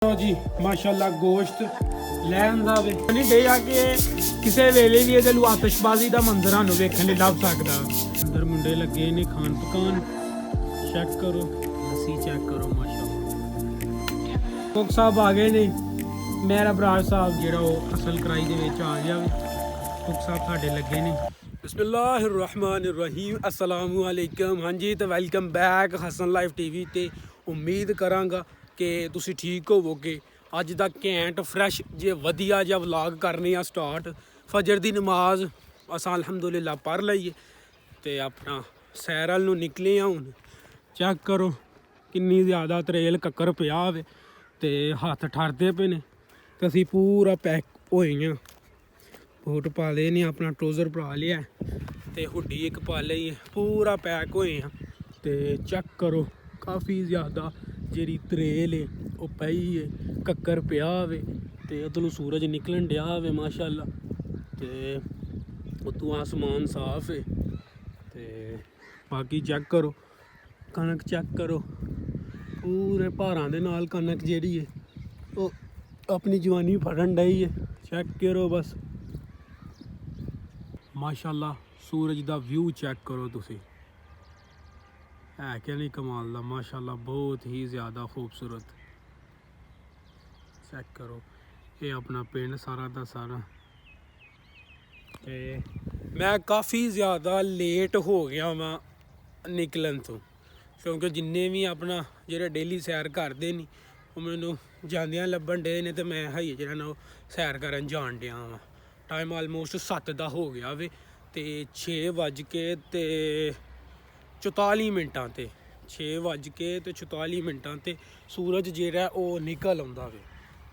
जी माशाल्लाह गोश्त लैंदा वे नहीं डे आके किसी वेले भी ਇਹਦੇ ਆਤਿਸ਼ਬਾਜ਼ੀ ਦਾ ਮੰਜ਼ਰ ਸਾਨੂੰ ਵੇਖਣ ਲਈ ਲੱਭ ਸਕਦਾ। ਅੰਦਰ ਮੁੰਡੇ ਲੱਗੇ ਨੇ ਖਾਣ ਪਕਾਨ ਚੈੱਕ ਕਰੋ ਅਸੀਂ ਚੈੱਕ ਕਰੋ ਮਾਸ਼ਾਅੱਲਾ। ਕੋਕ ਸਾਹਿਬ ਆ ਗਏ ਨੇ ਮੇਰਾ ਬਰਾੜ ਸਾਹਿਬ ਜਿਹੜਾ ਉਹ ਅਸਲ ਕਰਾਈ ਦੇ ਵਿੱਚ ਆ ਗਿਆ ਵੇ। ਕੋਕ ਸਾਹਿਬ ਸਾਡੇ ਲੱਗੇ ਨੇ। ਬਿਸਮਿल्लाहिर्रहमानिर्रहीम अस्सलामु अलैकुम। हाँ जी तो welcome back Hasan live TV ਤੇ उम्मीद करांगा कि ਤੁਸੀਂ ਠੀਕ ਹੋਵੋਗੇ। ਅੱਜ ਦਾ ਘੈਂਟ ਫਰੈਸ਼ ਜੇ ਵਧੀਆ ਜਿਹਾ ਵਲੌਗ ਕਰਨੇ ਆ ਸਟਾਰਟ। ਫਜਰ ਦੀ ਨਮਾਜ਼ ਅਸਾਂ ਅਲਹਮਦੁਲਿਲਾ ਪੜ੍ਹ ਲਈਏ ਤੇ ਆਪਣਾ ਸੈਰ ਵੱਲ ਨੂੰ ਨਿਕਲੇ ਆ। ਹੁਣ ਚੈੱਕ ਕਰੋ ਕਿੰਨੀ ਜ਼ਿਆਦਾ ਤਰੇਲ ਕੱਕਰ ਪਿਆ ਹੋਵੇ ਤੇ ਹੱਥ ਠਰਦੇ ਪਏ ਨੇ ਤੇ ਅਸੀਂ ਪੂਰਾ ਪੈਕ ਹੋਏ ਆ। ਬੂਟ ਪਾ ਲਏ ਨੇ, ਆਪਣਾ ਟਰੋਜ਼ਰ ਪਾ ਲਿਆ ਤੇ ਹੁੱਡੀ ਇੱਕ ਪਾ ਲਈ ਹੈ, ਪੂਰਾ ਪੈਕ ਹੋਏ ਆ। ਤੇ ਚੈੱਕ ਕਰੋ ਕਾਫੀ ਜ਼ਿਆਦਾ ਜਿਹੜੀ ਤਰੇਲ ਹੈ ਉਹ ਪਈ ਹੈ, ਕੱਕਰ ਪਿਆ ਹੋਵੇ ਤੇ ਉਧਰੋਂ ਸੂਰਜ ਨਿਕਲਣ ਡਿਆ ਹੋਵੇ ਮਾਸ਼ਾਅੱਲਾ ਤੇ ਉਤੋਂ ਆਸਮਾਨ ਸਾਫ ਹੈ। ਤੇ ਬਾਕੀ ਚੈੱਕ ਕਰੋ ਕਣਕ ਚੈੱਕ ਕਰੋ ਪੂਰੇ ਭਾਰਾਂ ਦੇ ਨਾਲ ਕਣਕ ਜਿਹੜੀ ਹੈ ਉਹ ਆਪਣੀ ਜਵਾਨੀ ਫੜਨ ਡਈ ਹੈ। ਚੈੱਕ ਕਰੋ ਬਸ ਮਾਸ਼ਾਅੱਲਾ ਸੂਰਜ ਦਾ ਵਿਊ ਚੈੱਕ ਕਰੋ ਤੁਸੀਂ, है क्या नहीं कमाल दा माशाल्लाह बहुत ही ज़्यादा खूबसूरत। चेक करो ये अपना पिंड सारा दा सारा। मैं काफ़ी ज़्यादा लेट हो गया वा निकलन तो, क्योंकि जिन्ने भी अपना जेह्ड़े डेली सैर करते नहीं वो मैनू जांदियां लब्भन डे ने ते मैं हाई जेह्ड़ा ना सैर करन जान डिया वा। टाइम आलमोस्ट 7 दा हो गया वे ते 6:44 ਮਿੰਟਾਂ ਤੇ 6:44 ਮਿੰਟਾਂ ਤੇ ਸੂਰਜ ਜਿਹੜਾ ਉਹ ਨਿਕਲ ਆਉਂਦਾ ਵੇ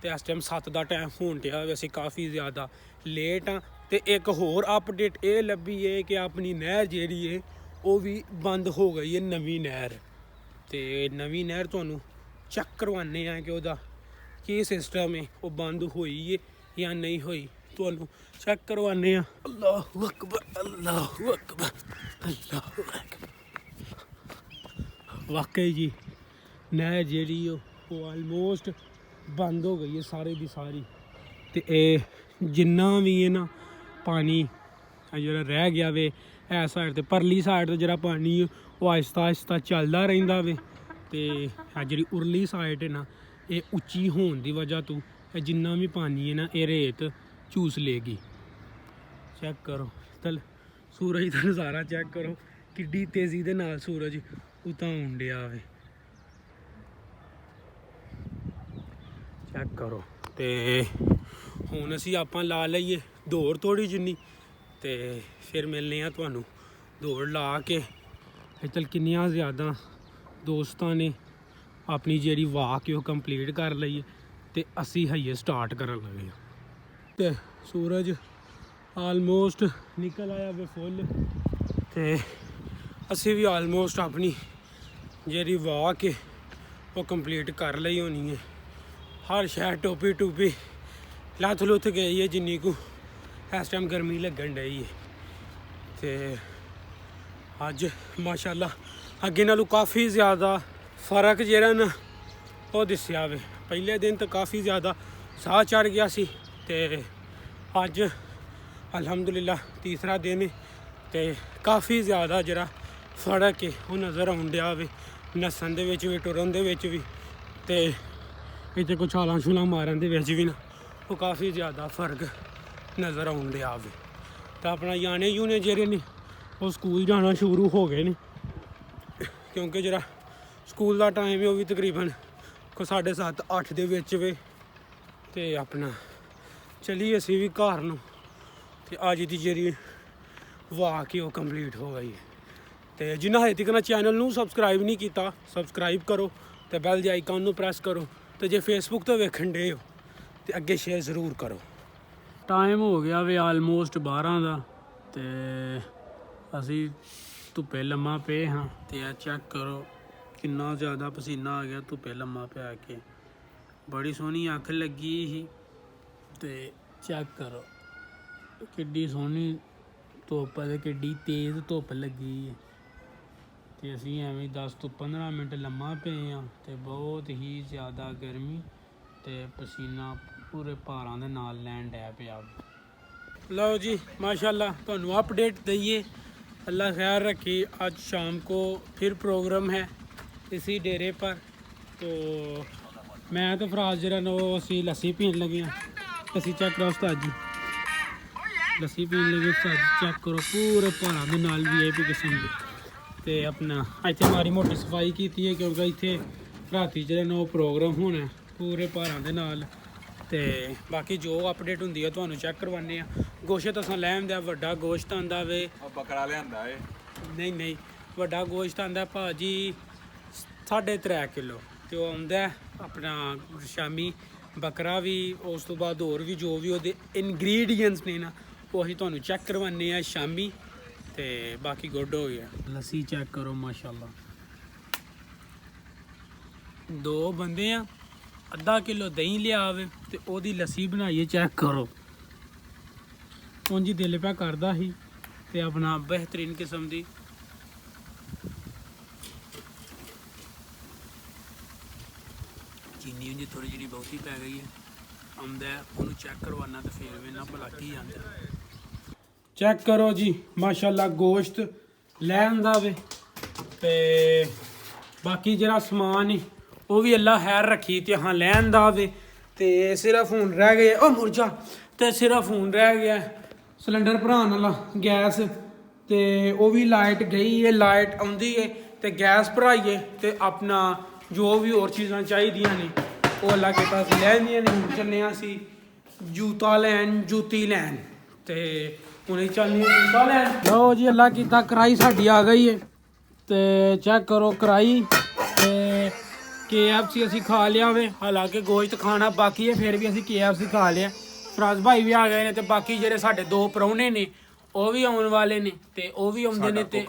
ਤੇ ਇਸ ਟਾਈਮ 7 ਦਾ ਟਾਈਮ ਹੋਣ ਡਿਆ ਵੇ। ਅਸੀਂ ਕਾਫੀ ਜ਼ਿਆਦਾ ਲੇਟ ਹਾਂ ਤੇ ਇੱਕ ਹੋਰ ਅਪਡੇਟ ਇਹ ਲੱਭੀ ਹੈ ਕਿ ਆਪਣੀ ਨਹਿਰ ਜਿਹੜੀ ਹੈ ਉਹ ਵੀ ਬੰਦ ਹੋ ਗਈ ਹੈ, ਨਵੀਂ ਨਹਿਰ। ਤੇ ਨਵੀਂ ਨਹਿਰ ਤੁਹਾਨੂੰ ਚੈੱਕ ਕਰਵਾਉਂਦੇ ਆ ਕਿ ਉਹਦਾ ਕੀ ਸਿਸਟਮ ਹੈ, ਉਹ ਬੰਦ ਹੋਈ ਹੈ ਜਾਂ ਨਹੀਂ ਹੋਈ, ਤੁਹਾਨੂੰ ਚੈੱਕ ਕਰਵਾਉਂਦੇ ਆ। ਅੱਲਾਹੁ ਅਕਬਰ ਅੱਲਾਹੁ ਅਕਬਰ ਅੱਲਾਹੁ ਅਕਬਰ। वाकई जी नहर जी वो आलमोस्ट बंद हो गई है सारे की सारी। तो जिन्ना भी है ना पानी जो रह गया वे इस साइड तो परली साइड तो जरा पानी वो आहिस्ता आहिस्ता चलता रहिंदा वे। तो जी उरली साइड है ना ये उच्ची होने की वजह तो जिन्ना भी पानी है ना ये रेत चूस लेगी। चेक करो तल सूरज का नज़ारा चेक करो किड्डी तेज़ी दे नाल सूरज उतां डਿਆ ਵੇ। ਚੈੱਕ ਕਰੋ ਤੇ ਹੁਣ ਅਸੀਂ ਆਪਾਂ ਲਾ ਲਈਏ ਦੌੜ ਥੋੜੀ ਜਿੰਨੀ ਤੇ ਫਿਰ ਮਿਲਨੇ ਆ ਤੁਹਾਨੂੰ ਦੌੜ ਲਾ ਕੇ। ਇੱਥੇ ਕਿੰਨੀਆਂ ਜ਼ਿਆਦਾ ਦੋਸਤਾਂ ਨੇ ਆਪਣੀ ਜਿਹੜੀ ਵਾਕ ਉਹ ਕੰਪਲੀਟ ਕਰ ਲਈਏ ਤੇ ਅਸੀਂ ਹਈਏ ਸਟਾਰਟ ਕਰਨ ਲੱਗੇ ਤੇ ਸੂਰਜ ਆਲਮੋਸਟ ਨਿਕਲ ਆਇਆ ਵੇ ਫੁੱਲ ਤੇ ਅਸੀਂ ਵੀ ਆਲਮੋਸਟ ਆਪਣੀ ਜਿਹੜੀ ਵਾਕ ਹੈ ਉਹ ਕੰਪਲੀਟ ਕਰ ਲਈ ਹੋਣੀ ਹੈ। ਹਰ ਸ਼ਹਿਰ ਟੋਪੀ ਟੂਪੀ ਲੱਥ ਲੁੱਥ ਗਈ ਹੈ ਜਿੰਨੀ ਕੁ ਇਸ ਟਾਈਮ ਗਰਮੀ ਲੱਗਣ ਡਈ ਹੈ। ਤੇ ਅੱਜ ਮਾਸ਼ਾਅੱਲਾ ਅੱਗੇ ਨਾਲੋਂ ਕਾਫੀ ਜ਼ਿਆਦਾ ਫਰਕ ਜਿਹੜਾ ਨਾ ਉਹ ਦਿਸਿਆ ਵੇ। ਪਹਿਲੇ ਦਿਨ ਤਾਂ ਕਾਫੀ ਜ਼ਿਆਦਾ ਸਾਹ ਚੜ ਗਿਆ ਸੀ ਤੇ ਅੱਜ ਅਲਹਮਦੁਲਿਲਾ ਤੀਸਰਾ ਦਿਨ ਹੈ ਤੇ ਕਾਫੀ ਜ਼ਿਆਦਾ ਜਿਹੜਾ ਫਰਕ ਹੈ ਉਹ ਨਜ਼ਰ ਆਉਣ ਡਿਆ ਵੇ। ਨੱਸਣ ਦੇ ਵਿੱਚ ਵੀ ਟੁਰਨ ਦੇ ਵਿੱਚ ਵੀ ਤੇ ਇੱਥੇ ਕੁਛ ਛਾਲਾਂ ਛੁਲਾਂ ਮਾਰਨ ਦੇ ਵਿੱਚ ਵੀ ਨਾ ਉਹ ਕਾਫੀ ਜ਼ਿਆਦਾ ਫਰਕ ਨਜ਼ਰ ਆਉਣ ਡਿਆ ਵੇ। ਤਾਂ ਆਪਣਾ ਯਾਨੇ ਯੂਨੇ ਜਿਹੜੇ ਨੇ ਉਹ ਸਕੂਲ ਜਾਣਾ ਸ਼ੁਰੂ ਹੋ ਗਏ ਨੇ, ਕਿਉਂਕਿ ਜਿਹੜਾ ਸਕੂਲ ਦਾ ਟਾਈਮ ਹੈ ਉਹ ਵੀ ਤਕਰੀਬਨ 7:30 8 ਦੇ ਵਿੱਚ ਵੇ। ਤੇ ਆਪਣਾ ਚਲੀਏ ਅਸੀਂ ਵੀ ਘਰ ਨੂੰ ਤੇ ਅੱਜ ਦੀ ਜਿਹੜੀ ਵਾਕ ਹੈ ਉਹ ਕੰਪਲੀਟ ਹੋ ਗਈ ਹੈ। ਤੇ ਜਿਨ੍ਹਾਂ ਹਜੇ ਤੱਕ ਚੈਨਲ ਨੂੰ ਸਬਸਕ੍ਰਾਈਬ ਨਹੀਂ ਕੀਤਾ ਸਬਸਕ੍ਰਾਈਬ ਕਰੋ ਤੇ ਬੈਲ ਦੇ ਆਈਕਨ ਨੂੰ ਪ੍ਰੈਸ ਕਰੋ ਤੇ ਜੇ ਫੇਸਬੁੱਕ ਤੋਂ ਵੇਖਣ ਡੇ ਹੋ ਤੇ ਅੱਗੇ ਸ਼ੇਅਰ ਜ਼ਰੂਰ ਕਰੋ। ਟਾਈਮ ਹੋ ਗਿਆ ਵੇ ਆਲਮੋਸਟ 12 ਦਾ ਤੇ ਅਸੀਂ ਧੁੱਪੇ ਲੰਮਾ ਪਏ ਹਾਂ ਤੇ ਇਹ ਚੈੱਕ ਕਰੋ ਕਿੰਨਾ ਜ਼ਿਆਦਾ ਪਸੀਨਾ ਆ ਗਿਆ ਧੁੱਪੇ ਲੰਮਾ ਪਿਆ ਕੇ। ਬੜੀ ਸੋਹਣੀ ਅੱਖ ਲੱਗੀ ਸੀ ਤੇ ਚੈੱਕ ਕਰੋ ਕਿੱਡੀ ਸੋਹਣੀ ਧੁੱਪ ਤੇ ਕਿੱਡੀ ਤੇਜ਼ ਧੁੱਪ ਲੱਗੀ ਹੈ। ਤੇ ਅਸੀਂ ਐਵੇਂ 10 ਤੋਂ 15 ਮਿੰਟ ਲੰਮਾ ਪਏ ਹਾਂ ਤੇ ਬਹੁਤ ਹੀ ਜ਼ਿਆਦਾ ਗਰਮੀ ਤੇ ਪਸੀਨਾ ਪੂਰੇ ਭਾਰਾਂ ਦੇ ਨਾਲ ਲੈਣ ਡਿਆ ਪਿਆ। ਲਓ ਜੀ माशाल्लाह ਤੁਹਾਨੂੰ अपडेट दइए। अल्लाह ख्याल रखी। आज शाम को फिर प्रोग्राम है इसी डेरे पर। तो मैं तो फराज जरा नो असी लस्सी पीन लगे हैं। लस्सी चेक करो उस्ताद जी, लस्सी पीन लगे उस्ताद जी, चेक करो पूरे भारां दे नाल VIP किस्म दे। ते अपना इत्थे माड़ी मोटी सफाई कीती है क्योंकि इत्थे राती जरा नो प्रोग्राम होना पूरे भारां दे नाल। ਤੇ ਬਾਕੀ ਜੋ ਅਪਡੇਟ ਹੁੰਦੀ ਹੈ ਤੁਹਾਨੂੰ ਚੈੱਕ ਕਰਵਾਉਂਦੇ ਆ। ਗੋਸ਼ਤ ਅਸਾਂ ਲੈ ਆਂਦੇ ਆ, ਵੱਡਾ ਗੋਸ਼ਤ ਆਂਦਾ ਵੇ। ਬੱਕਰਾ ਲਿਆਂਦਾ ਏ? ਨਹੀਂ ਵੱਡਾ ਗੋਸ਼ਤ ਆਂਦਾ ਭਾਜੀ 3.5 ਕਿਲੋ ਤੇ ਉਹ ਆਉਂਦਾ ਆਪਣਾ ਸ਼ਾਮੀ। ਬੱਕਰਾ ਵੀ, ਉਸ ਤੋਂ ਬਾਅਦ ਹੋਰ ਵੀ ਜੋ ਵੀ ਉਹਦੇ ਇਨਗਰੀਡੀਐਂਟਸ ਨੇ ਨਾ ਉਹ ਅਸੀਂ ਤੁਹਾਨੂੰ ਚੈੱਕ ਕਰਵਾਉਂਦੇ ਆ ਸ਼ਾਮੀ। ਤੇ ਬਾਕੀ ਗੁੱਡ ਹੋ ਗਿਆ। ਲੱਸੀ ਚੈੱਕ ਕਰੋ ਮਾਸ਼ਾਅੱਲਾ। 2 ਬੰਦੇ ਆ, ਅੱਧਾ ਕਿਲੋ ਦਹੀਂ ਲਿਆ ਆਵੇ ਤੇ ਉਹਦੀ ਲੱਸੀ ਬਣਾਈਏ। ਚੈੱਕ ਕਰੋ ਉਂਝ ਦਿਲ ਪਿਆ ਕਰਦਾ ਸੀ ਤੇ ਆਪਣਾ ਬਿਹਤਰੀਨ ਕਿਸਮ ਦੀ ਚੀਨੀ ਉਂਝ ਥੋੜੀ ਜਿਹੀ ਬਹੁਤੀ ਪੈ ਗਈ ਹੈ। ਆਉਂਦਾ ਉਹਨੂੰ ਚੈੱਕ ਕਰਵਾਉਣਾ ਤੇ ਫਿਰ ਵੇਨਾ ਭਲਾ ਕੀ ਆਂਦਾ। ਚੈੱਕ ਕਰੋ ਜੀ ਮਾਸ਼ਾਅੱਲਾ ਗੋਸ਼ਤ ਲੈ ਆਂਦਾ ਵੇ ਤੇ ਬਾਕੀ ਜਿਹੜਾ ਸਮਾਨ ਹੀ ਉਹ ਵੀ ਅੱਲਾ ਖੈਰ ਰੱਖੀ ਤੇ ਹਾਂ ਲੈਣ ਦਾ ਵੇ। ਤੇ ਸਿਰਫ ਹੁਣ ਰਹਿ ਗਏ ਉਹ ਮੁਰਜਾ ਤੇ ਸਿਰਫ ਹੁਣ ਰਹਿ ਗਿਆ ਸਿਲੰਡਰ ਭਰਾਉਣ ਵਾਲਾ ਗੈਸ। ਤੇ ਉਹ ਵੀ ਲਾਈਟ ਗਈ ਹੈ, ਲਾਈਟ ਆਉਂਦੀ ਹੈ ਤੇ ਗੈਸ ਭਰਾਈਏ ਤੇ ਆਪਣਾ ਜੋ ਵੀ ਹੋਰ ਚੀਜ਼ਾਂ ਚਾਹੀਦੀਆਂ ਨੇ ਉਹ ਅੱਲਾ ਕੀਤਾ ਅਸੀਂ ਲੈਂਦੀਆਂ ਨੇ। ਹੁਣ ਚੱਲੇ ਹਾਂ ਅਸੀਂ ਜੂਤਾ ਲੈਣ, ਜੁੱਤੀ ਲੈਣ ਤੇ ਹੁਣੇ ਚੱਲਦੇ ਹਾਂ ਜੂਤਾ ਲੈਣ। ਲਓ ਜੀ ਅੱਲਾ ਕੀਤਾ ਕੜਾਈ ਸਾਡੀ ਆ ਗਈ ਹੈ ਤੇ ਚੈੱਕ ਕਰੋ ਕੜਾਈ। ਤੇ KFC ਅਸੀਂ ਖਾ ਲਿਆ ਵੇ, ਹਾਲਾਂਕਿ ਗੋਸ਼ਤ ਖਾਣਾ ਬਾਕੀ ਹੈ ਫਿਰ ਵੀ ਅਸੀਂ KFC ਖਾ ਲਿਆ। ਫਰਾਜ਼ ਭਾਈ ਵੀ ਆ ਗਏ ਨੇ ਤੇ ਬਾਕੀ ਜਿਹੜੇ ਸਾਡੇ 2 ਪ੍ਰਾਹੁਣੇ ਨੇ ਉਹ ਵੀ ਆਉਣ ਵਾਲੇ ਨੇ ਤੇ ਉਹ ਵੀ ਆਉਂਦੇ ਨੇ ਤੇ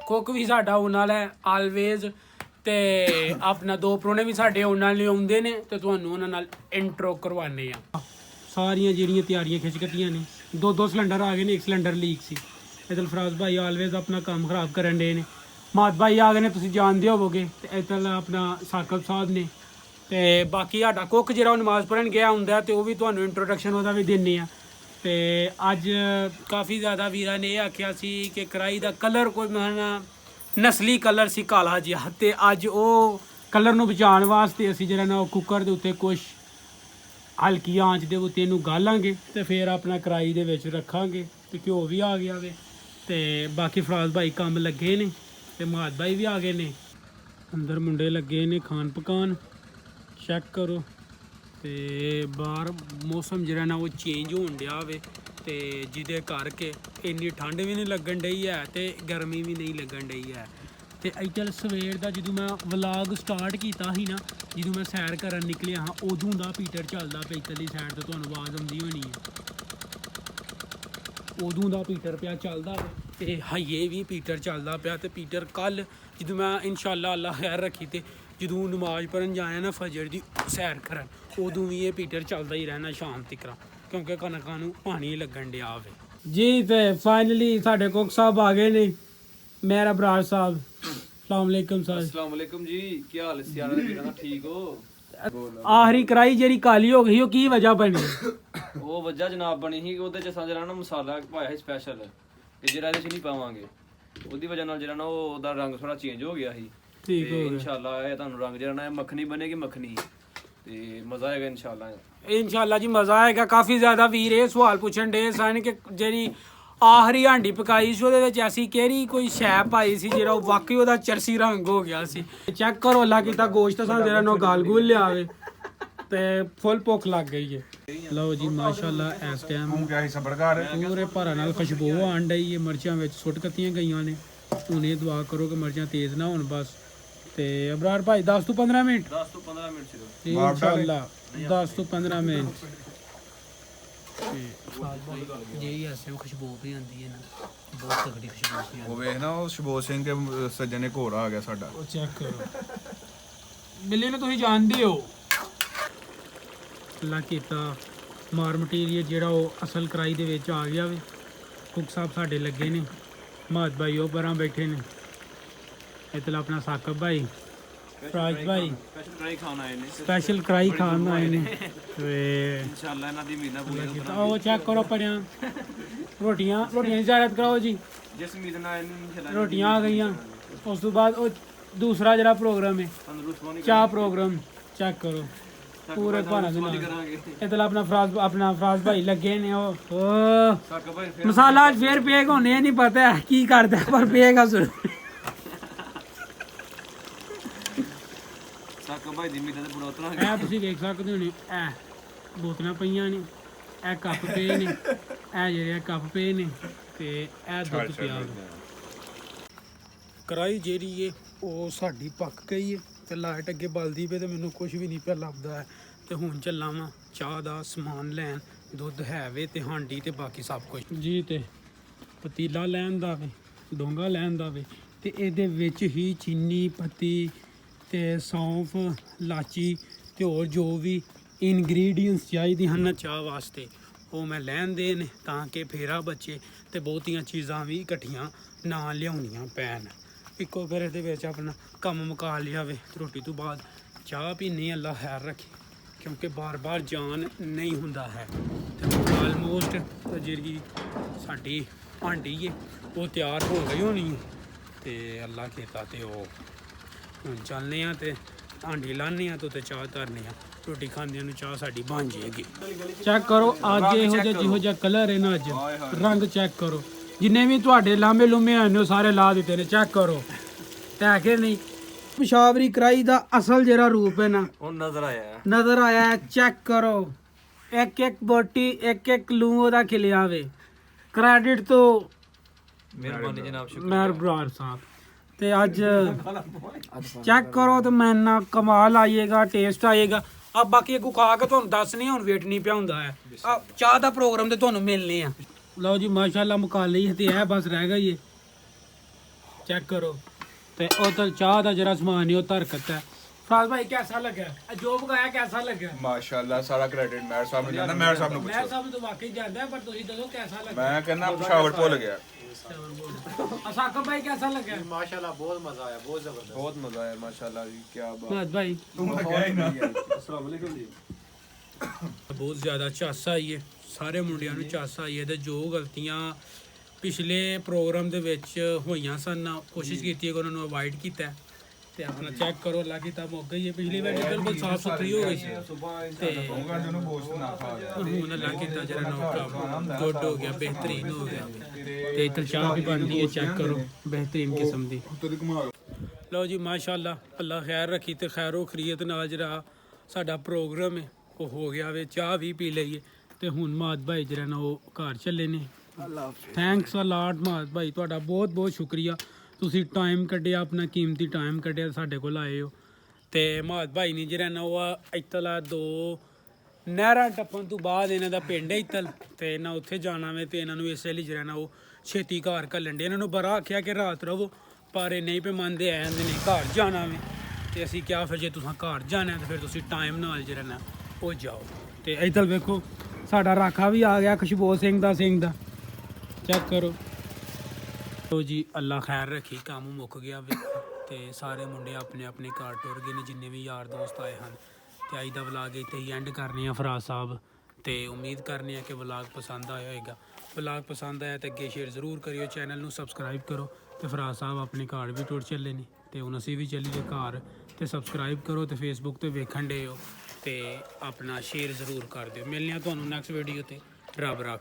ਕੁੱਕ ਵੀ ਸਾਡਾ ਆਉਣ ਵਾਲਾ ਹੈ ਆਲਵੇਜ਼। ਤੇ ਆਪਣਾ 2 ਪ੍ਰਾਹੁਣੇ ਵੀ ਸਾਡੇ ਆਉਣ ਵਾਲੇ ਆਉਂਦੇ ਨੇ ਤੇ ਤੁਹਾਨੂੰ ਉਹਨਾਂ ਨਾਲ ਇੰਟਰੋ ਕਰਵਾਉਂਦੇ ਆ। ਸਾਰੀਆਂ ਜਿਹੜੀਆਂ ਤਿਆਰੀਆਂ ਖਿੱਚ ਕੱਟੀਆਂ ਨੇ। 2 ਸਿਲੰਡਰ ਆ ਗਏ ਨੇ, 1 ਸਿਲੰਡਰ ਲੀਕ ਸੀ। ਇੱਧਰ ਫਰਾਜ਼ ਭਾਈ ਆਲਵੇਜ਼ ਆਪਣਾ ਕੰਮ ਖਰਾਬ ਕਰਨ ਦੇ ਨੇ। ਮਾਤ ਭਾਈ ਆ ਗਏ ਨੇ, ਤੁਸੀਂ ਜਾਣਦੇ ਹੋਵੋਗੇ। ਤੇ ਇੱਧਰ ਆਪਣਾ ਸਾਕਬ ਸਾਹਿਬ ਨੇ ਤੇ ਬਾਕੀ ਸਾਡਾ ਕੁੱਕ ਜਿਹੜਾ ਉਹ ਨਮਾਜ਼ ਪੜ੍ਹਨ ਗਿਆ ਹੁੰਦਾ ਤੇ ਉਹ ਵੀ ਤੁਹਾਨੂੰ ਇੰਟਰੋਡਕਸ਼ਨ ਉਹਦਾ ਵੀ ਦਿੰਦੇ ਆ। ਤੇ ਅੱਜ ਕਾਫੀ ਜ਼ਿਆਦਾ ਵੀਰਾਂ ਨੇ ਇਹ ਆਖਿਆ ਸੀ ਕਿ ਕੜਾਹੀ ਦਾ ਕਲਰ ਕੋਈ ਨਸਲੀ ਕਲਰ ਸੀ ਕਾਲਾ ਜਿਹਾ ਤੇ ਅੱਜ ਉਹ ਕਲਰ ਨੂੰ ਬਚਾਉਣ ਵਾਸਤੇ ਅਸੀਂ ਜਿਹੜਾ ਨਾ ਉਹ ਕੁੱਕਰ ਦੇ ਉੱਤੇ ਕੁਛ ਹਲਕੀ ਆਂਚ ਦੇ ਉੱਤੇ ਇਹਨੂੰ ਗਾਲਾਂਗੇ ਤੇ ਫਿਰ ਆਪਣਾ ਕੜਾਹੀ ਦੇ ਵਿੱਚ ਰੱਖਾਂਗੇ। ਤੇ ਘਿਓ ਵੀ ਆ ਗਿਆ ਵੇ ਤੇ ਬਾਕੀ ਫਰਾਜ਼ ਭਾਈ ਕੰਮ ਲੱਗੇ ਨੇ ਤੇ ਮਾਦ ਭਾਈ ਵੀ ਆ ਗਏ ਨੇ। ਅੰਦਰ ਮੁੰਡੇ ਲੱਗੇ ਨੇ ਖਾਣ ਪਕਾਨ। ਚੈੱਕ ਕਰੋ ਤੇ ਬਾਹਰ ਮੌਸਮ ਜਿਹੜਾ ਨਾ ਉਹ ਚੇਂਜ ਹੋਣ ਡਿਆ ਵੇ ਤੇ ਜਿਹਦੇ ਕਰਕੇ ਇੰਨੀ ਠੰਡ ਵੀ ਨਹੀਂ ਲੱਗਣ ਡਈ ਹੈ ਤੇ ਗਰਮੀ ਵੀ ਨਹੀਂ ਲੱਗਣ ਡਈ ਹੈ। ਤੇ ਇੱਧਰ ਸਵੇਰ ਦਾ ਜਦੋਂ ਮੈਂ ਵਲੌਗ ਸਟਾਰਟ ਕੀਤਾ ਸੀ ਨਾ, ਜਦੋਂ ਮੈਂ ਸੈਰ ਕਰਨ ਨਿਕਲਿਆ ਹਾਂ ਉਦੋਂ ਦਾ ਪੀਟਰ ਚੱਲਦਾ ਪਿਆ। ਇੱਧਰਲੀ ਸਾਈਡ ਤੋਂ ਤੁਹਾਨੂੰ ਆਵਾਜ਼ ਆਉਂਦੀ ਹੋਣੀ ਹੈ, ਉਦੋਂ ਦਾ ਪੀਟਰ ਪਿਆ ਚੱਲਦਾ ਤੇ ਹਈਏ ਵੀ ਪੀਟਰ ਚੱਲਦਾ ਪਿਆ। ਤੇ ਪੀਟਰ ਕੱਲ ਜਦੋਂ ਮੈਂ ਇਨਸ਼ਾਅੱਲਾ ਅੱਲਾ ਖੈਰ ਰੱਖੀ ਤੇ ਜਦੋਂ ਨਮਾਜ਼ ਪੜ੍ਹਨ ਜਾਇਆ ਨਾ ਫਜਰ ਦੀ ਸੈਰ ਕਰਨ, ਉਦੋਂ ਵੀ ਇਹ ਪੀਟਰ ਚੱਲਦਾ ਹੀ ਰਹਿਣਾ ਸ਼ਾਮ ਤੱਕ ਕਿਉਂਕਿ ਕਣਕਾਂ ਨੂੰ ਪਾਣੀ ਲੱਗਣ ਡਿਆ ਵੇ ਜੀ। ਤੇ ਫਾਈਨਲੀ ਸਾਡੇ ਕੁੱਕ ਸਾਹਿਬ ਆ ਗਏ ਨੇ, ਮੇਰਾ ਬਰਾੜ ਸਾਹਿਬ। अस्सलाम वालेकुम सर। अस्सलाम वालेकुम जी, ਕੀ ਹਾਲ ਹੈ ਸਿਆਣਾ ਦੇ ਵੀਰਾਂ? ਠੀਕ ਹੋ? ਆਖਰੀ ਕੜਾਈ ਜਿਹੜੀ ਕਾਲੀ ਹੋ ਗਈ ਉਹ ਕੀ ਵਜ੍ਹਾ ਬਣੀ? ਉਹ ਵਜ੍ਹਾ ਜਨਾਬ ਬਣੀ ਸੀ ਕਿ ਉਹਦੇ ਚ ਜਿਹੜਾ ਨਾ ਮਸਾਲਾ ਪਾਇਆ ਸੀ ਸਪੈਸ਼ਲ, ਤੇ ਜਿਹੜਾ ਇਹਦੇ ਚ ਨਹੀਂ ਪਾਵਾਂਗੇ ਉਹਦੀ ਵਜ੍ਹਾ ਨਾਲ ਜਿਹੜਾ ਨਾ ਉਹਦਾ ਰੰਗ ਥੋੜਾ ਚੇਂਜ ਹੋ ਗਿਆ ਸੀ। ਠੀਕ ਹੋ ਗਿਆ ਇਨਸ਼ਾਅੱਲਾ ਇਹ ਤੁਹਾਨੂੰ ਰੰਗ ਜਿਹੜਾ ਨਾ ਮੱਖਣੀ ਬਣੇਗੀ, ਮੱਖਣੀ ਤੇ ਮਜ਼ਾ ਆਏਗਾ ਇਨਸ਼ਾਅੱਲਾ। ਇਨਸ਼ਾਅੱਲਾ ਜੀ ਮਜ਼ਾ ਆਏਗਾ। ਕਾਫੀ ਜ਼ਿਆਦਾ ਵੀਰ ਇਹ ਸਵਾਲ ਪੁੱਛਣ ਡੇ ਸਨ ਕਿ ਜਿਹੜੀ ਆਖਰੀ ਹਾਂਡੀ ਪਕਾਈ ਸੀ ਉਹਦੇ ਵਿੱਚ ਐਸੀ ਕਿਹੜੀ ਕੋਈ ਸ਼ੈ ਪਾਈ ਸੀ ਜਿਹੜਾ ਉਹ ਵਾਕਈ ਉਹਦਾ ਚਰਸੀ ਰੰਗ ਹੋ ਗਿਆ ਸੀ। ਚੈੱਕ ਕਰੋ ਅੱਲਾ ਕੀਤਾ ਗੋਸ਼ਤ ਸਾਨੂੰ ਜਿਹੜਾ ਨੋ ਗਾਲ ਗੂਲ ਲਿਆਵੇ ਤੇ ਫੁੱਲ ਭੁੱਖ ਲੱਗ ਗਈ ਹੈ। ਲਓ ਜੀ ਮਾਸ਼ਾਅੱਲਾ ਇਸ ਟਾਈਮ ਪੂਰੇ ਭਾਰਾਂ ਨਾਲ ਖੁਸ਼ਬੂ ਆਣ ਡਈ ਹੈ। ਮਿਰਚਾਂ ਵਿੱਚ ਸੁੱਟ ਕੱਤੀਆਂ ਗਈਆਂ ਨੇ। ਹੁਣ ਇਹ ਦੁਆ ਕਰੋ ਕਿ ਮਿਰਚਾਂ ਤੇਜ਼ ਨਾ ਹੋਣ ਬਸ। ਤੇ ਅਬਰਾਰ ਭਾਈ 10 ਤੋਂ 15 ਮਿੰਟ 10 ਤੋਂ 15 ਮਿੰਟ ਸੀ ਇਨਸ਼ਾਅੱਲਾ 10 ਤੋਂ 15 ਮਿੰਟ ਜਿਹੜੀ ਐਸੇ ਖੁਸ਼ਬੂ ਵੀ ਆਉਂਦੀ ਹੈ ਨਾ, ਬਹੁਤ ਤਕੜੀ ਖੁਸ਼ਬੂ ਆਉਂਦੀ ਹੈ। ਉਹ ਵੇਖ ਨਾ ਉਹ ਸ਼ਬੋਤ ਸਿੰਘ ਦੇ ਸੱਜਣ ਨੇ ਘੋੜਾ ਆ ਗਿਆ ਸਾਡਾ। ਉਹ ਚੈੱਕ ਕਰੋ ਬਿੱਲੇ ਨੂੰ ਤੁਸੀਂ ਜਾਣਦੇ ਹੋ। ਅੱਲਾ ਕੀਤਾ ਮਾਰ ਮਟੀਰੀਅਲ ਜਿਹੜਾ ਉਹ ਅਸਲ ਕੜਾਈ ਦੇ ਵਿੱਚ ਆ ਗਿਆ ਵੇ। ਕੁੱਕ ਸਾਹਿਬ ਸਾਡੇ ਲੱਗੇ ਨੇ, ਮਾਦ ਭਾਈ ਉਹ ਪਰਾਂ ਬੈਠੇ ਨੇ। ਇੱਥੇ ਆਪਣਾ ਸਾਕਬ ਭਾਈ ਫਰਾਜ ਭਾਈ ਸਪੈਸ਼ਲ ਕੜਾਈ ਖਾਣ ਆਏ ਨੇ ਸਪੈਸ਼ਲ ਕੜਾਈ ਖਾਣ ਆਏ ਨੇ ਤੇ ਇਨਸ਼ਾਅੱਲਾ ਇਹਨਾਂ ਦੀ ਉਮੀਦਾਂ ਪੂਰੀਆਂ ਤਾਂ ਉਹ ਚੈੱਕ ਕਰੋ ਪਰਿਆਂ ਰੋਟੀਆਂ ਦੀ ਜ਼ਿਆਰਤ ਕਰਾਓ ਜੀ ਜਿਸ ਉਮੀਦ ਨਾਲ ਆਏ ਨੇ ਇਨਸ਼ਾਅੱਲਾ ਰੋਟੀਆਂ ਆ ਗਈਆਂ ਉਸ ਤੋਂ ਬਾਅਦ ਉਹ ਦੂਸਰਾ ਜਿਹੜਾ ਪ੍ਰੋਗਰਾਮ ਹੈ ਤੰਦਰੁਸਤ ਹੋਣੀ ਚਾਹ ਪ੍ਰੋਗਰਾਮ ਚੈੱਕ ਕਰੋ ਪੂਰੇ ਭਾਣਾ ਦੇ ਨਾਲ ਕਰਾਂਗੇ ਇਤਲਾ ਆਪਣਾ ਫਰਾਜ਼ ਭਾਈ ਲੱਗੇ ਨੇ ਉਹ ਸੱਕ ਭਾਈ ਫਿਰ ਮਸਾਲਾ ਫੇਰ ਪੇਗ ਹੋਣੇ ਨਹੀਂ ਪਤਾ ਕੀ ਕਰਦਾ ਪਰ ਪੇਗਾ ਜ਼ਰੂਰ ਸੱਕ ਭਾਈ ਦੀ ਉਮੀਦਾਂ ਤੇ ਪੂਰਾ ਉਤਰਾਂਗੇ ਇਹ ਤੁਸੀਂ ਵੇਖ ਸਕਦੇ ਹੋ ਨੇ ਇਹ ਬੋਤਲਾਂ ਪਈਆਂ ਨੇ ਇਹ ਕੱਪ ਪਏ ਨੇ ਇਹ ਜਿਹੜੇ ਕੱਪ ਪਏ ਨੇ ਤੇ ਇਹ ਦੁੱਧ ਪਿਆ ਹੋਇਆ। ਕੜਾਈ ਜਿਹੜੀ ਏ ਉਹ ਸਾਡੀ ਪੱਕ ਗਈ ਏ ਤੇ ਲਾਈਟ ਅੱਗੇ ਬਲਦੀ ਪਈ ਤੇ ਮੈਨੂੰ ਕੁਝ ਵੀ ਨਹੀਂ ਪਿਆ ਲੱਭਦਾ ਹੈ ਤੇ ਹੁਣ ਚੱਲਾਂ ਵਾਂ ਚਾਹ ਦਾ ਸਮਾਨ ਲੈਣ ਦੁੱਧ ਹੈ ਵੇ ਤੇ ਹਾਂਡੀ ਤੇ ਬਾਕੀ ਸਭ ਕੁਝ ਜੀ ਤੇ ਪਤੀਲਾ ਲੈਣ ਦਾ ਵੇ ਡੋਂਗਾ ਲੈਣ ਦਾ ਵੇ ਤੇ ਇਹਦੇ ਵਿੱਚ ਹੀ ਚੀਨੀ ਪੱਤੀ ਤੇ ਸੌਂਫ ਲਾਚੀ ਤੇ ਹੋਰ ਜੋ ਵੀ ਇਨਗਰੀਡੀਅੰਟਸ ਚਾਹੀਦੇ ਹਨ ਚਾਹ ਵਾਸਤੇ ਉਹ ਮੈਂ ਲੈਣ ਦੇ ਨੇ ਤਾਂ ਕਿ ਫੇਰਾ ਬੱਚੇ ਤੇ ਬਹੁਤੀਆਂ ਚੀਜ਼ਾਂ ਵੀ ਇਕੱਠੀਆਂ ਨਾ ਲਿਆਉਣੀਆਂ ਪੈਣ ਇੱਕੋ ਫਿਰ ਇਹਦੇ ਵਿੱਚ ਆਪਣਾ ਕੰਮ ਮੁਕਾ ਲਿਆ ਵੇ ਰੋਟੀ ਤੋਂ ਬਾਅਦ ਚਾਹ ਪੀਣੀ ਅੱਲਾ ਖੈਰ ਰੱਖੇ ਕਿਉਂਕਿ ਬਾਰ-ਬਾਰ ਜਾਨ ਨਹੀਂ ਹੁੰਦਾ ਹੈ ਤੇ ਆਲਮੋਸਟ ਜਿਹੜੀ ਸਾਡੀ ਹਾਂਡੀ ਏ ਉਹ ਤਿਆਰ ਹੋ ਗਈ ਹੋਣੀ ਹੈ ਤੇ ਅੱਲਾ ਕੀਤਾ ਤੇ ਉਹ ਹੁਣ ਚੱਲਨੇ ਆ ਤੇ ਹਾਂਡੀ ਲਾਣੇ ਆ ਤੇ ਚਾਹ ਧਰਨੇ ਆ ਰੋਟੀ ਖਾਂਦਿਆਂ ਨੂੰ ਚਾਹ ਸਾਡੀ ਬਣ ਜਾਏਗੀ ਚੈੱਕ ਕਰੋ ਅੱਜ ਜਿਹੋ ਜਿਹਾ ਕਲਰ ਹੈ ਨਾ ਅੱਜ ਰੰਗ ਚੈੱਕ ਕਰੋ ਜਿੰਨੇ ਵੀ ਤੁਹਾਡੇ ਲਾਂਬੇ ਲੁੰਮੇ ਆਏ ਨੇ ਉਹ ਸਾਰੇ ਲਾ ਦਿੱਤੇ ਨੇ ਚੈੱਕ ਕਰੋ ਹੈ ਕਿ ਨਹੀਂ ਪਿਸ਼ਾਵਰੀ ਕੜਾਈ ਦਾ ਅਸਲ ਜਿਹੜਾ ਰੂਪ ਹੈ ਨਾ ਹੁਣ ਨਜ਼ਰ ਆਇਆ ਚੈੱਕ ਕਰੋ ਇੱਕ ਇੱਕ ਬੋਟੀ ਇੱਕ ਲੂੰ ਉਹਦਾ ਖਿਲਿਆ ਵੇ ਕ੍ਰੈਡਿਟ ਤੋਂ ਮਿਹਰਬਾਨੀ ਜਨਾਬ ਮੇਰ ਬਰਾੜ ਸਾਹਿਬ ਤੇ ਅੱਜ ਚੈੱਕ ਕਰੋ ਤੇ ਮੈਂ ਨਾ ਕਮਾਲ ਆਏਗਾ ਟੇਸਟ ਆਏਗਾ ਆ ਬਾਕੀ ਅੱਗੋਂ ਖਾ ਕੇ ਤੁਹਾਨੂੰ ਦੱਸ ਨਹੀਂ ਹੁਣ ਵੇਟ ਨਹੀਂ ਪਿਆ ਹੁੰਦਾ ਹੈ ਆ ਚਾਹ ਦਾ ਪ੍ਰੋਗਰਾਮ ਤੇ ਤੁਹਾਨੂੰ ਮਿਲਨੇ ਆ ਲਓ ਜੀ ਮਾਸ਼ਾਅੱਲਾ ਮੁਕਾ ਲਈ ਤੇ ਇਹ ਬਸ ਰਹਿ ਗਈ ਹੈ ਚੈੱਕ ਕਰੋ ਤੇ ਉਹ ਤਾਂ ਚਾਹ ਦਾ ਜਿਹੜਾ ਸਮਾਨ ਹੈ ਉਹ ਧਰਕਤ ਹੈ ਫਰਾਜ਼ ਭਾਈ ਕਿਹਦਾ ਲੱਗਾ ਜੋ ਬਗਾਇਆ ਕਿਹਦਾ ਲੱਗਾ ਮਾਸ਼ਾਅੱਲਾ ਸਾਰਾ ਕ੍ਰੈਡਿਟ ਮੈਰ ਸਾਹਿਬ ਨੂੰ ਜਾਂਦਾ ਮੈਰ ਸਾਹਿਬ ਨੂੰ ਮੈਂ ਪੁੱਛੋ ਸਭ ਤੋਂ ਵਾਕਈ ਜਾਂਦਾ ਪਰ ਤੁਸੀਂ ਦੱਸੋ ਕਿਹਦਾ ਲੱਗਾ ਮੈਂ ਕਹਿੰਦਾ ਪਸ਼ਾਵਰ ਭੁੱਲ ਗਿਆ ਅਸਾਕਬ ਭਾਈ ਕਿਹਦਾ ਲੱਗਾ ਮਾਸ਼ਾਅੱਲਾ ਬਹੁਤ ਮਜ਼ਾ ਆਇਆ ਬਹੁਤ ਜ਼ਬਰਦਸਤ ਬਹੁਤ ਮਜ਼ਾ ਆਇਆ ਮਾਸ਼ਾਅੱਲਾ ਜੀ ਕੀ ਬਾਤ ਫਰਾਜ਼ ਭਾਈ ਤੂੰ ਤਾਂ ਗਿਆ ਹੀ ਨਾ ਅਸਲਾਮ ਵਾਲੇਕੁਮ ਜੀ ਬਹੁਤ ਜ਼ਿਆਦਾ ਝਾਸਾ ਆਈ ਹੈ ਸਾਰੇ ਮੁੰਡਿਆਂ ਨੂੰ ਝਾਸਾ ਆਈ ਹੈ ਤੇ ਜੋ ਗਲਤੀਆਂ ਪਿਛਲੇ ਪ੍ਰੋਗਰਾਮ ਦੇ ਵਿੱਚ ਹੋਈਆਂ ਸਨ ਕੋਸ਼ਿਸ਼ ਕੀਤੀ ਹੈ ਕਿ ਉਹਨਾਂ ਨੂੰ ਅਵਾਇਡ ਕੀਤਾ ਤੇ ਆਪਣਾ ਚੈੱਕ ਕਰੋ ਅੱਲਾ ਕੀ ਤਾਂ ਮੁੱਕ ਗਈ ਹੈ ਪਿਛਲੀ ਵਾਰ ਬਿਲਕੁਲ ਸਾਫ ਸੁਥਰੀ ਹੋ ਗਈ ਸੀ ਤੇ ਕਹੂੰਗਾ ਜਿਹਨੂੰ ਗੋਸ਼ਤ ਨਾ ਖਾ ਗਿਆ ਹੁਣ ਅੱਲਾ ਕੀਤਾ ਜਿਹੜਾ ਨਾ ਗੁੱਡ ਹੋ ਗਿਆ ਬਿਹਤਰੀਨ ਹੋ ਗਿਆ ਤੇ ਇਤਲ ਚਾਹ ਵੀ ਬਣਦੀ ਹੈ ਚੈੱਕ ਕਰੋ ਬਿਹਤਰੀਨ ਕਿਸਮ ਦੀ ਲਓ ਜੀ ਮਾਸ਼ਾਅੱਲਾ ਅੱਲਾ ਖੈਰ ਰੱਖੀ ਤੇ ਖੈਰੋ ਖਰੀਅਤ ਨਾਲ ਜਿਹੜਾ ਸਾਡਾ ਪ੍ਰੋਗਰਾਮ ਹੈ ਉਹ ਹੋ ਗਿਆ ਵੇ ਚਾਹ ਵੀ ਪੀ ਲਈਏ ਤੇ ਹੁਣ ਮਾਦ ਭਾਈ ਜਿਹੜਾ ਨਾ ਉਹ ਘਰ ਚੱਲੇ ਨੇ ਥੈਂਕਸ ਅ ਲਾਟ ਮਾਦ ਭਾਈ ਤੁਹਾਡਾ ਬਹੁਤ ਬਹੁਤ ਸ਼ੁਕਰੀਆ ਤੁਸੀਂ ਟਾਈਮ ਕੱਢਿਆ ਆਪਣਾ ਕੀਮਤੀ ਟਾਈਮ ਕੱਢਿਆ ਸਾਡੇ ਕੋਲ ਆਏ ਹੋ ਤੇ ਮਾਦ ਭਾਈ ਨੇ ਜਿਹੜਾ ਨਾ ਉਹ ਇਤਲਾ 2 ਨਹਿਰਾਂ ਟੱਪਣ ਤੋਂ ਬਾਅਦ ਇਹਨਾਂ ਦਾ ਪਿੰਡ ਹੈ ਇਤਲ ਤੇ ਇਹਨਾਂ ਉੱਥੇ ਜਾਣਾ ਵੇ ਤੇ ਇਹਨਾਂ ਨੂੰ ਇਸੇ ਲਈ ਜਿਹੜਾ ਨਾ ਉਹ ਛੇਤੀ ਘਰ ਘੱਲਣ ਦੇ ਇਹਨਾਂ ਨੂੰ ਬੜਾ ਆਖਿਆ ਕਿ ਰਾਤ ਰਹੋ ਪਰ ਇਹ ਨਹੀਂ ਪੇ ਮੰਨਦੇ ਆ ਜਾਂਦੇ ਨੇ ਘਰ ਜਾਣਾ ਵੇ ਤੇ ਅਸੀਂ ਕਿਹਾ ਫਿਰ ਜੇ ਤੁਸੀਂ ਘਰ ਜਾਣਾ ਤੇ ਫਿਰ ਤੁਸੀਂ ਟਾਈਮ ਨਾਲ ਜਿਹੜਾ ਨਾ ਉਹ ਜਾਓ ਤੇ ਇਤਲ ਵੇਖੋ ਸਾਡਾ ਰਾਖਾ ਵੀ ਆ ਗਿਆ ਖੁਸ਼ਬੋਧ ਸਿੰਘ ਦਾ ਚੈੱਕ ਕਰੋ ਲੋ ਜੀ ਅੱਲਾ ਖੈਰ ਰੱਖੀ ਕੰਮ ਮੁੱਕ ਗਿਆ ਵੇ ਤੇ ਸਾਰੇ ਮੁੰਡੇ ਆਪਣੇ ਆਪਣੇ ਘਰ ਟੁਰ ਗਏ ਨੇ ਜਿੰਨੇ ਵੀ ਯਾਰ ਦੋਸਤ ਆਏ ਹਨ ਤੇ ਅੱਜ ਦਾ ਵਲਾਗ ਇੱਥੇ ਹੀ ਐਂਡ ਕਰਨੇ ਆ ਫਰਾਜ਼ ਸਾਹਿਬ ਤੇ ਉਮੀਦ ਕਰਨੇ ਆ ਕਿ ਵਲਾਗ ਪਸੰਦ ਆਇਆ ਹੋਵੇਗਾ ਵਲਾਗ ਪਸੰਦ ਆਇਆ ਤੇ ਅੱਗੇ ਸ਼ੇਅਰ ਜ਼ਰੂਰ ਕਰਿਓ ਚੈਨਲ ਨੂੰ ਸਬਸਕ੍ਰਾਈਬ ਕਰੋ ਤੇ ਫਰਾਜ਼ ਸਾਹਿਬ ਆਪਣੇ ਘਰ ਵੀ ਟੁਰ ਚੱਲੇ ਨੇ ਤੇ ਹੁਣ ਅਸੀਂ ਵੀ ਚੱਲੀਏ ਘਰ ਤੇ ਸਬਸਕ੍ਰਾਈਬ ਕਰੋ ਤੇ ਫੇਸਬੁੱਕ ਤੇ ਵੇਖਣ ਦੇ ਹੋ ਤੇ ਆਪਣਾ ਸ਼ੇਅਰ ਜ਼ਰੂਰ ਕਰ ਦਿਓ ਮਿਲਨੇ ਆ ਤੁਹਾਨੂੰ ਨੈਕਸਟ ਵੀਡੀਓ ਤੇ ਰੱਬ ਰੱਖ